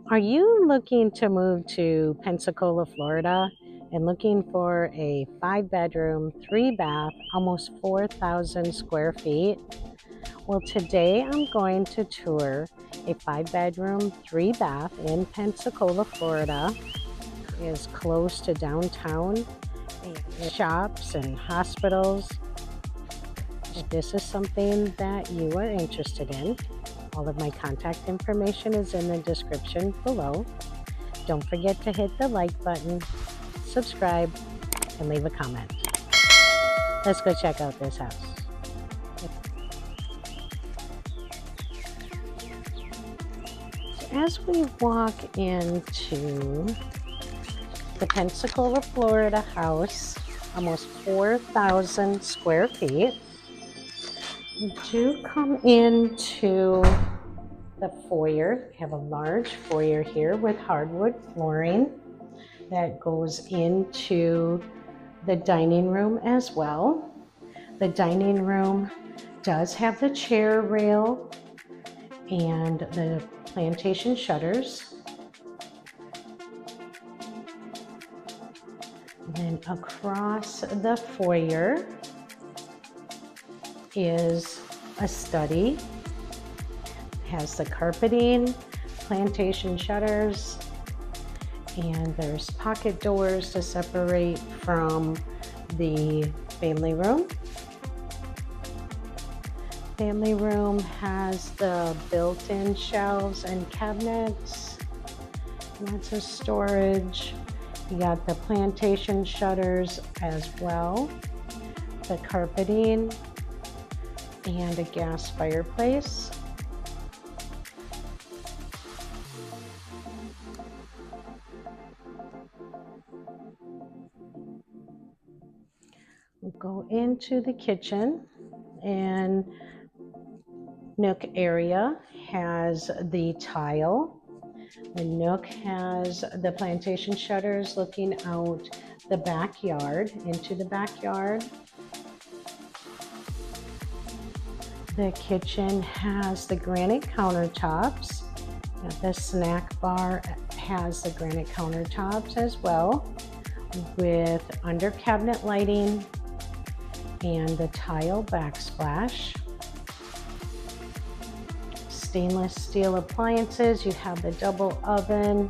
Are you looking to move to Pensacola, Florida, and looking for a 5-bedroom, 3-bath, almost 4,000 square feet? Well, today I'm going to tour a 5-bedroom, 3-bath in Pensacola, Florida. It is close to downtown, shops and hospitals. If this is something that you are interested in, all of my contact information is in the description below. Don't forget to hit the like button, subscribe, and leave a comment. Let's go check out this house. As we walk into the Pensacola, Florida house, almost 4,000 square feet, we do come into the foyer. We have a large foyer here with hardwood flooring that goes into the dining room as well. The dining room does have the chair rail and the plantation shutters. And then across the foyer is a study. It has the carpeting, plantation shutters, and there's pocket doors to separate from the family room. Family room has the built-in shelves and cabinets, lots of storage. You got the plantation shutters as well, the carpeting, and a gas fireplace. We'll go into the kitchen, and nook area has the tile. The nook has the plantation shutters looking out the backyard, into the backyard. The kitchen has the granite countertops. The snack bar has the granite countertops as well, with under cabinet lighting and the tile backsplash. Stainless steel appliances. You have the double oven,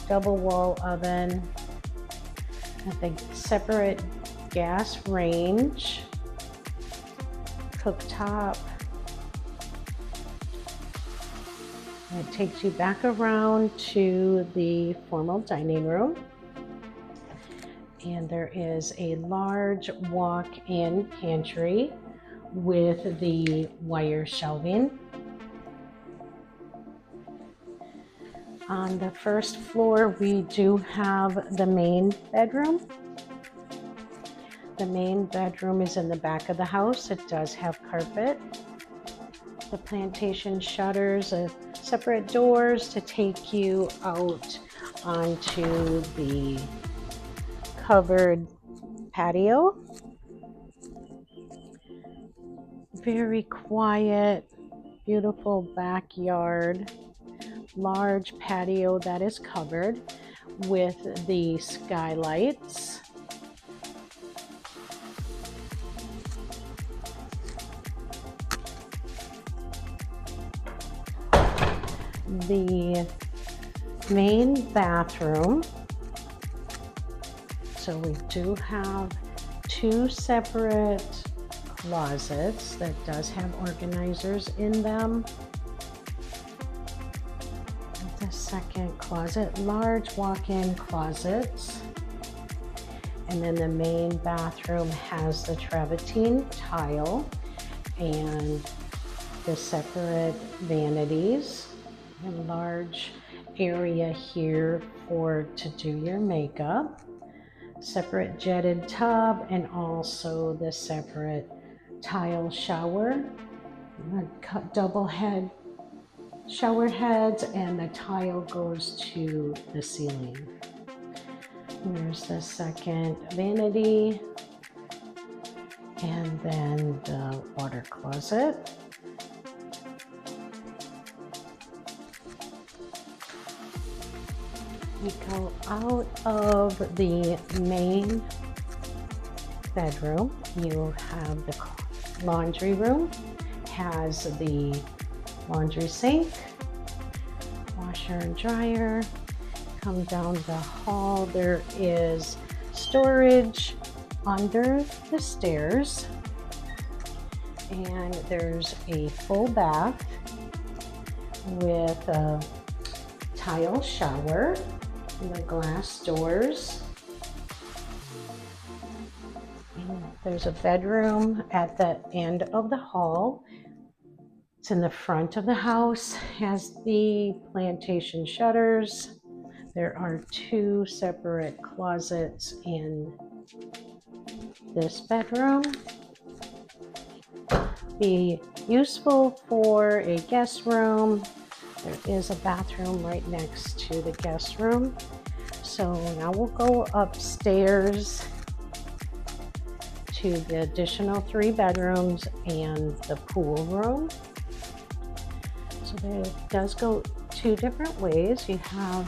double wall oven, the separate gas range, cooktop. And it takes you back around to the formal dining room. And there is a large walk-in pantry with the wire shelving. On the first floor, we do have the main bedroom. The main bedroom is in the back of the house. It does have carpet. The plantation shutters, separate doors to take you out onto the covered patio. Very quiet, beautiful backyard. Large patio that is covered with the skylights. The main bathroom. So we do have 2 separate closets that does have organizers in them. The second closet, large walk-in closets. And then the main bathroom has the travertine tile and the separate vanities. A large area here to do your makeup. Separate jetted tub, and also the separate tile shower. Double head shower heads, and the tile goes to the ceiling. And there's the second vanity, and then the water closet. We go out of the main bedroom. You have the laundry room, has the laundry sink, washer and dryer. Come down the hall, there is storage under the stairs, and there's a full bath with a tile shower, the glass doors. And there's a bedroom at the end of the hall. It's in the front of the house, has the plantation shutters. There are 2 separate closets in this bedroom. Be useful for a guest room. There is a bathroom right next to the guest room. So now we'll go upstairs to the additional 3 bedrooms and the pool room. So it does go 2 different ways. You have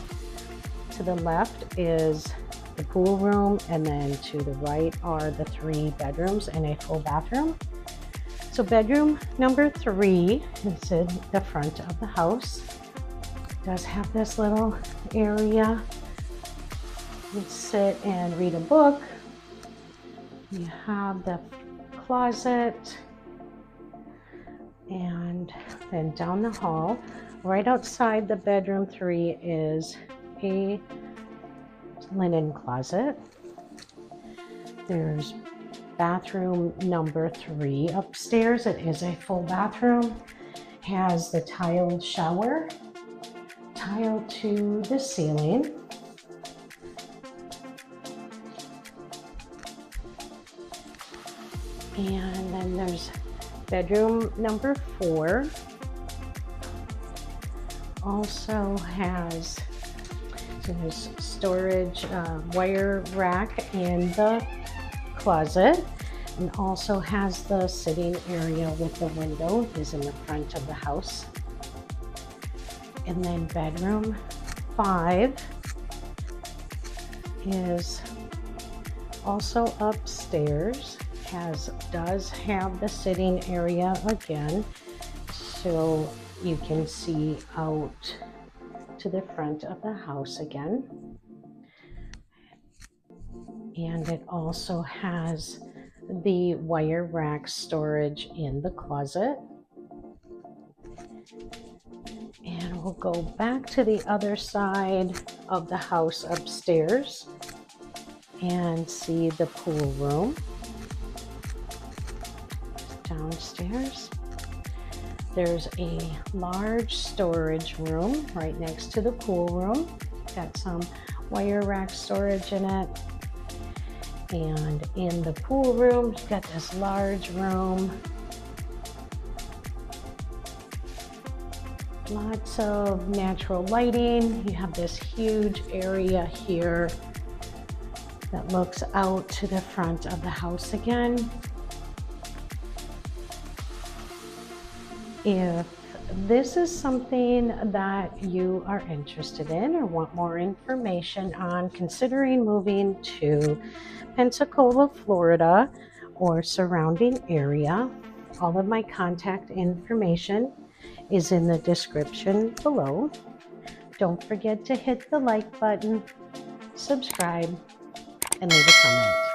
to the left is the pool room, and then to the right are the 3 bedrooms and a full bathroom. So bedroom number 3 is in the front of the house. It does have this little area. You sit and read a book. You have the closet, and then down the hall, right outside the bedroom 3 is a linen closet. There's bathroom number 3 upstairs. It is a full bathroom. Has the tiled shower, tile to the ceiling. And then there's bedroom number 4. Also has there's storage wire rack in the closet, and also has the sitting area with the window is in the front of the house. And then bedroom 5 is also upstairs. Does have the sitting area again, so you can see out to the front of the house again. And it also has the wire rack storage in the closet. And we'll go back to the other side of the house upstairs and see the pool room. Downstairs, there's a large storage room right next to the pool room. Got some wire rack storage in it. And in the pool room, you've got this large room. Lots of natural lighting. You have this huge area here that looks out to the front of the house again. If this is something that you are interested in or want more information on considering moving to Pensacola, Florida, or surrounding area, all of my contact information is in the description below. Don't forget to hit the like button, subscribe, and leave a comment.